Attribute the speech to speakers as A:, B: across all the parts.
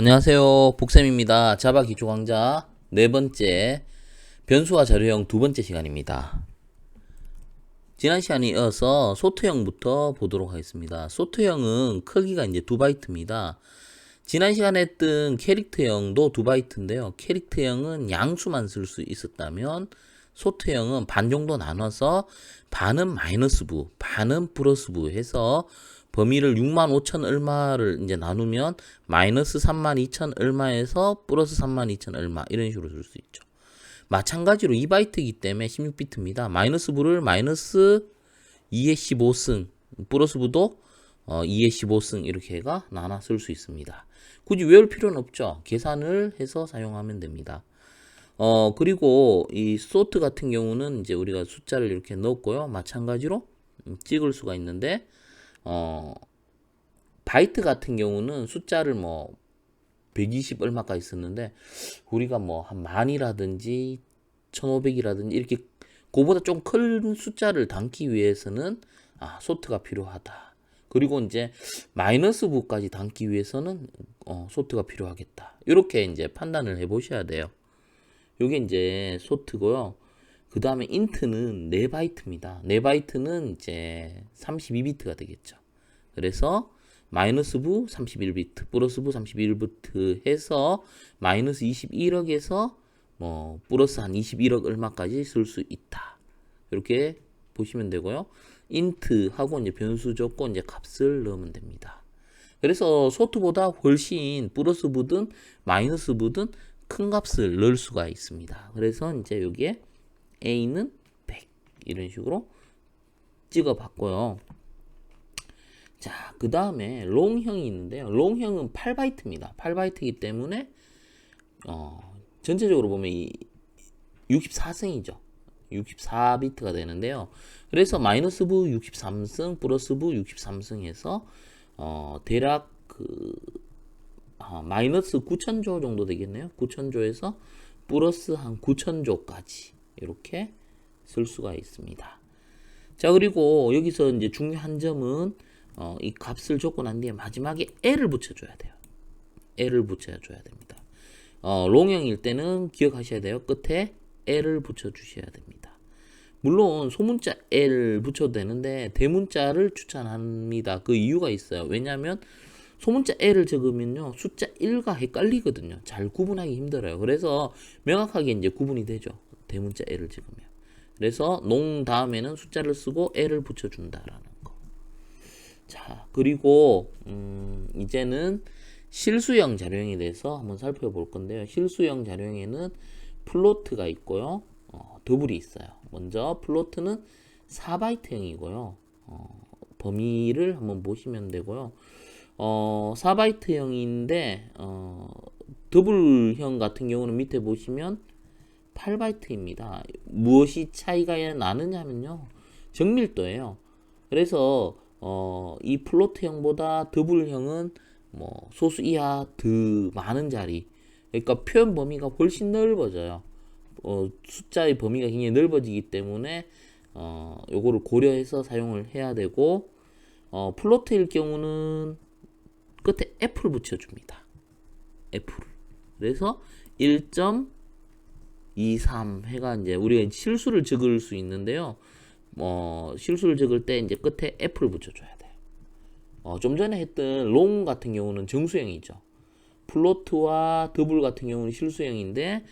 A: 안녕하세요. 복쌤입니다. 자바 기초 강좌 네 번째 변수와 자료형 두 번째 시간입니다. 지난 시간에 이어서 소트형부터 보도록 하겠습니다. 소트형은 크기가 이제 2바이트입니다. 지난 시간에 했던 캐릭터형도 2바이트인데요. 캐릭터형은 양수만 쓸 수 있었다면 소트형은 반 정도 나눠서 반은 마이너스 부, 반은 플러스 부 해서 범위를 65,000 얼마를 이제 나누면 마이너스 32,000 얼마에서 플러스 32,000 얼마 이런 식으로 쓸 수 있죠. 마찬가지로 2바이트이기 때문에 16비트입니다. 마이너스 부를 마이너스 2의 15승, 플러스 부도 2의 15승 이렇게 해가 나눠 쓸 수 있습니다. 굳이 외울 필요는 없죠. 계산을 해서 사용하면 됩니다. 그리고 이 소트 같은 경우는 이제 우리가 숫자를 이렇게 넣었고요. 마찬가지로 찍을 수가 있는데 바이트 같은 경우는 숫자를 뭐 120 얼마까지 썼는데 우리가 뭐 한 만이라든지 1500이라든지 이렇게 그보다 좀 큰 숫자를 담기 위해서는 소트가 필요하다. 그리고 이제 마이너스 부까지 담기 위해서는 소트가 필요하겠다. 이렇게 이제 판단을 해 보셔야 돼요. 요게 이제 소트고요. 그 다음에 인트는 4바이트입니다. 4바이트는 이제 32비트가 되겠죠. 그래서 마이너스 부 31비트, 플러스 부 31비트 해서 마이너스 21억에서 뭐 플러스 한 21억 얼마까지 쓸 수 있다. 이렇게 보시면 되고요. 인트하고 이제 변수 줬고 이제 값을 넣으면 됩니다. 그래서 소트보다 훨씬 플러스 부든 마이너스 부든 큰 값을 넣을 수가 있습니다. 그래서 이제 여기에 A는 100 이런 식으로 찍어 봤고요. 자, 그 다음에 롱형이 있는데요. 롱형은 8바이트입니다. 8바이트이기 때문에 전체적으로 보면 이 64승이죠. 64비트가 되는데요. 그래서 마이너스 부 63승, 플러스 부 63승 해서 대략 마이너스 9,000조 정도 되겠네요. 9,000조에서 플러스 한 9,000조까지 이렇게 쓸 수가 있습니다. 자, 그리고 여기서 이제 중요한 점은 이 값을 줬고 난 뒤에 마지막에 L을 붙여줘야 돼요. L을 붙여줘야 됩니다. 롱형일 때는 기억하셔야 돼요. 끝에 L을 붙여주셔야 됩니다. 물론 소문자 L 붙여도 되는데 대문자를 추천합니다. 그 이유가 있어요. 왜냐하면 소문자 L을 적으면요 숫자 1과 헷갈리거든요. 잘 구분하기 힘들어요. 그래서 명확하게 이제 구분이 되죠. 대문자 L을 적으면. 그래서 농 다음에는 숫자를 쓰고 L을 붙여준다라는 거. 자, 그리고 이제는 실수형 자료형에 대해서 한번 살펴볼 건데요. 실수형 자료형에는 플로트가 있고요. 더블이 있어요. 먼저 플로트는 4바이트형이고요. 범위를 한번 보시면 되고요. 4바이트형인데 더블형 같은 경우는 밑에 보시면 8바이트입니다. 무엇이 차이가 나느냐면요. 정밀도예요. 그래서 이 플로트형보다 더블형은 뭐 소수 이하 더 많은 자리, 그러니까 표현 범위가 훨씬 넓어져요. 숫자의 범위가 굉장히 넓어지기 때문에 요거를 고려해서 사용을 해야 되고 플로트일 경우는 끝에 F를 붙여줍니다. F를. 그래서 1.23 해가 이제 우리가 실수를 적을 수 있는데요. 실수를 적을 때 이제 끝에 F를 붙여줘야 돼요. 좀 전에 했던 롱 같은 경우는 정수형이죠. 플로트와 더블 같은 경우는 실수형인데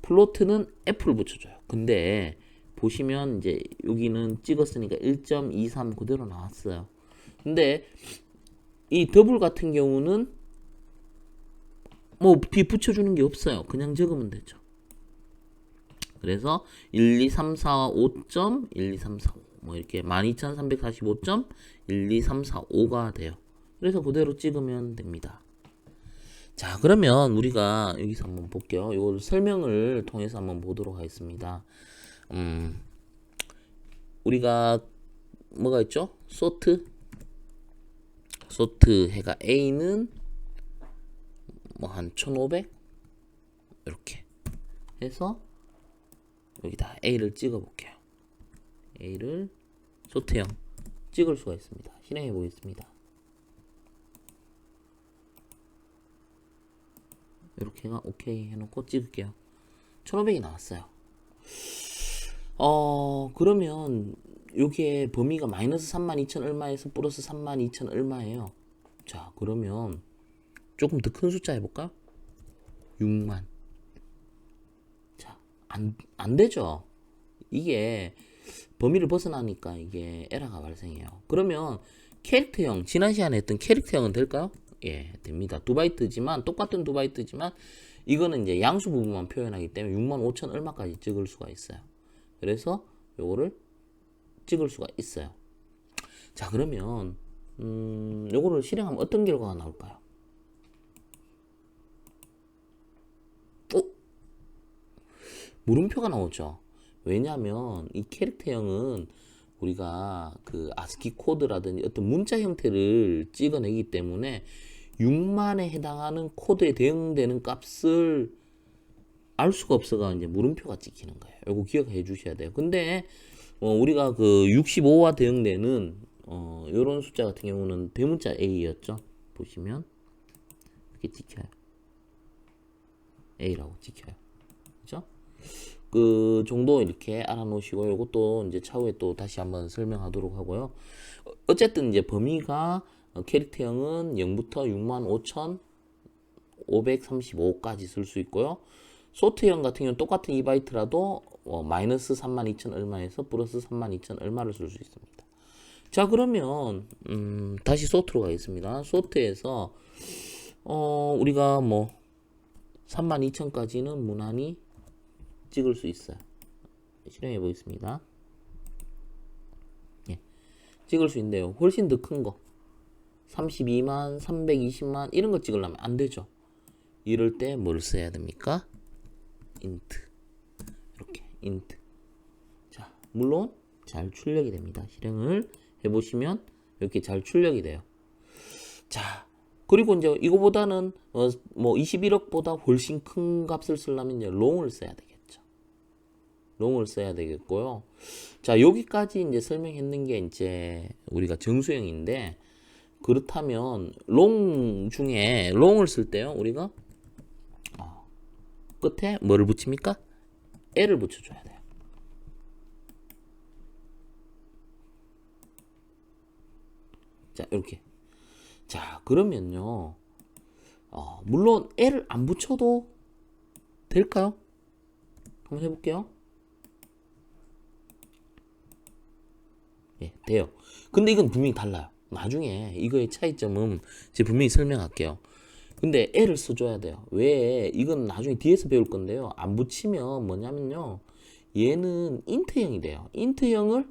A: 플로트는 F를 붙여줘요. 근데 보시면 이제 여기는 찍었으니까 1.23 그대로 나왔어요. 근데 이 더블 같은 경우는 뭐 뒤 붙여주는 게 없어요. 그냥 적으면 되죠. 그래서 1, 2, 3, 4, 5점, 1, 2, 3, 4, 5. 뭐 이렇게 12,345점, 1, 2, 3, 4, 5가 돼요. 그래서 그대로 찍으면 됩니다. 자, 그러면 우리가 여기서 한번 볼게요. 이걸 설명을 통해서 한번 보도록 하겠습니다. 우리가 뭐가 있죠? 소트 해가 A는 뭐 한 1500 이렇게 해서 여기다 A를 찍어 볼게요. A를 소트형 찍을 수가 있습니다. 실행해 보겠습니다. 이렇게가 오케이 해놓고 찍을게요. 1500이 나왔어요. 그러면 요게 범위가 마이너스 32,000 얼마에서 플러스 32,000 얼마예요. 자, 그러면 조금 더 큰 숫자 해볼까? 6만. 자, 안 되죠. 이게 범위를 벗어나니까 이게 에러가 발생해요. 그러면 캐릭터형, 지난 시간에 했던 캐릭터형은 될까요? 예, 됩니다. 2바이트지만, 똑같은 2바이트지만, 이거는 이제 양수 부분만 표현하기 때문에 65,000 얼마까지 찍을 수가 있어요. 그래서 요거를 찍을 수가 있어요. 자, 그러면, 요거를 실행하면 어떤 결과가 나올까요? 물음표가 나오죠. 왜냐하면 이 캐릭터형은 우리가 그 아스키 코드라든지 어떤 문자 형태를 찍어내기 때문에 6만에 해당하는 코드에 대응되는 값을 알 수가 없어가 이제 물음표가 찍히는 거예요. 이거 기억해 주셔야 돼요. 근데 우리가 그 65와 대응되는 요런 숫자 같은 경우는 대문자 A였죠. 보시면 이렇게 찍혀요. A라고 찍혀요. 그죠? 그 정도 이렇게 알아놓으시고 요것도 이제 차후에 또 다시 한번 설명하도록 하고요. 어쨌든 이제 범위가 캐릭터형은 0부터 65,535까지 쓸 수 있고요. 소트형 같은 경우는 똑같은 2바이트라도 마이너스 32,000 얼마에서 플러스 32,000 얼마를 쓸 수 있습니다. 자, 그러면 다시 소트로 가겠습니다. 소트에서 우리가 뭐 32,000까지는 무난히 찍을 수 있어요. 실행해 보겠습니다. 예, 찍을 수 있는데요. 훨씬 더 큰 거 32만, 320만 이런 거 찍으려면 안 되죠. 이럴 때 뭘 써야 됩니까? int. 이렇게 int. 자, 물론 잘 출력이 됩니다. 실행을 해보시면 이렇게 잘 출력이 돼요. 자, 그리고 이제 이거보다는 뭐 21억보다 훨씬 큰 값을 쓰려면 이제 롱을 써야 되겠죠. 롱을 써야 되겠고요. 자, 여기까지 이제 설명했는 게 이제 우리가 정수형인데, 그렇다면 롱 중에 롱을 쓸 때요, 우리가 끝에 뭐를 붙입니까? L을 붙여줘야 돼요. 자, 이렇게. 자, 그러면요, 물론 L을 안 붙여도 될까요? 한번 해볼게요. 예, 돼요. 근데 이건 분명히 달라요. 나중에 이거의 차이점은 제가 분명히 설명할게요. 근데 L을 써줘야 돼요. 왜? 이건 나중에 뒤에서 배울 건데요. 안 붙이면 뭐냐면요, 얘는 인트형이 돼요. 인트형을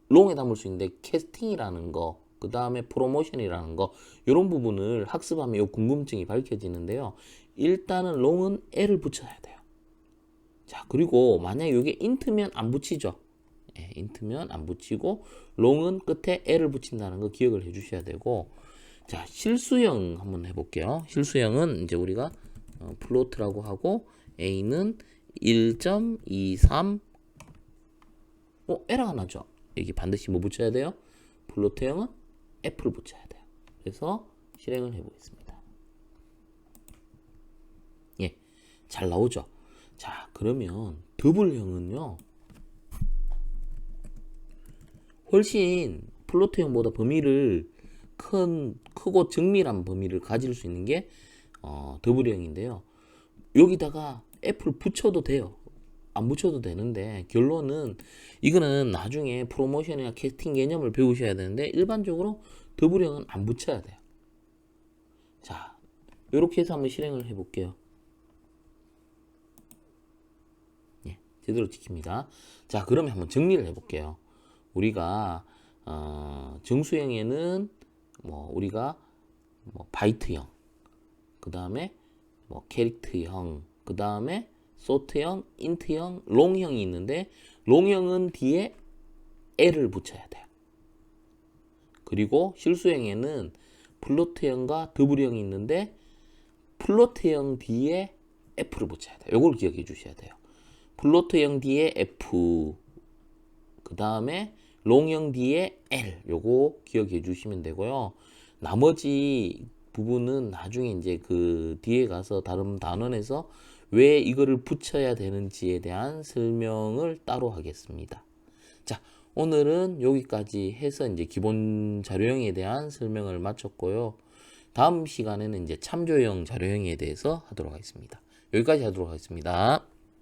A: 롱에 담을 수 있는데 캐스팅이라는 거, 그 다음에 프로모션이라는 거, 이런 부분을 학습하면 이 궁금증이 밝혀지는데요. 일단은 롱은 L을 붙여야 돼요. 자, 그리고 만약에 이게 인트면 안 붙이죠. 예, 인트면 안 붙이고 롱은 끝에 L을 붙인다는 거 기억을 해 주셔야 되고, 자, 실수형 한번 해볼게요. 실수형은 이제 우리가 플로트라고 하고, A는 1.23, 에러가 나죠. 여기 반드시 뭐 붙여야 돼요? 플로트형은 F를 붙여야 돼요. 그래서 실행을 해보겠습니다. 예, 잘 나오죠. 자, 그러면 더블형은요, 훨씬 플로트형보다 범위를 크고 정밀한 범위를 가질 수 있는 게 더블형인데요. 여기다가 F를 붙여도 돼요. 안 붙여도 되는데, 결론은 이거는 나중에 프로모션이나 캐스팅 개념을 배우셔야 되는데, 일반적으로 더블형은 안 붙여야 돼요. 자, 이렇게 해서 한번 실행을 해볼게요. 예, 제대로 지킵니다. 자, 그러면 한번 정리를 해볼게요. 우리가 정수형에는 뭐 우리가 뭐 바이트형, 그 다음에 뭐 캐릭터형, 그 다음에 소트형, 인트형, 롱형이 있는데, 롱형은 뒤에 L을 붙여야 돼요. 그리고 실수형에는 플로트형과 더블형이 있는데, 플로트형 뒤에 F를 붙여야 돼요. 이걸 기억해 주셔야 돼요. 플로트형 뒤에 F, 그 다음에 롱형 뒤에 L, 요거 기억해 주시면 되고요. 나머지 부분은 나중에 이제 그 뒤에 가서 다른 단원에서 왜 이거를 붙여야 되는지에 대한 설명을 따로 하겠습니다. 자, 오늘은 여기까지 해서 이제 기본 자료형에 대한 설명을 마쳤고요. 다음 시간에는 이제 참조형 자료형에 대해서 하도록 하겠습니다. 여기까지 하도록 하겠습니다.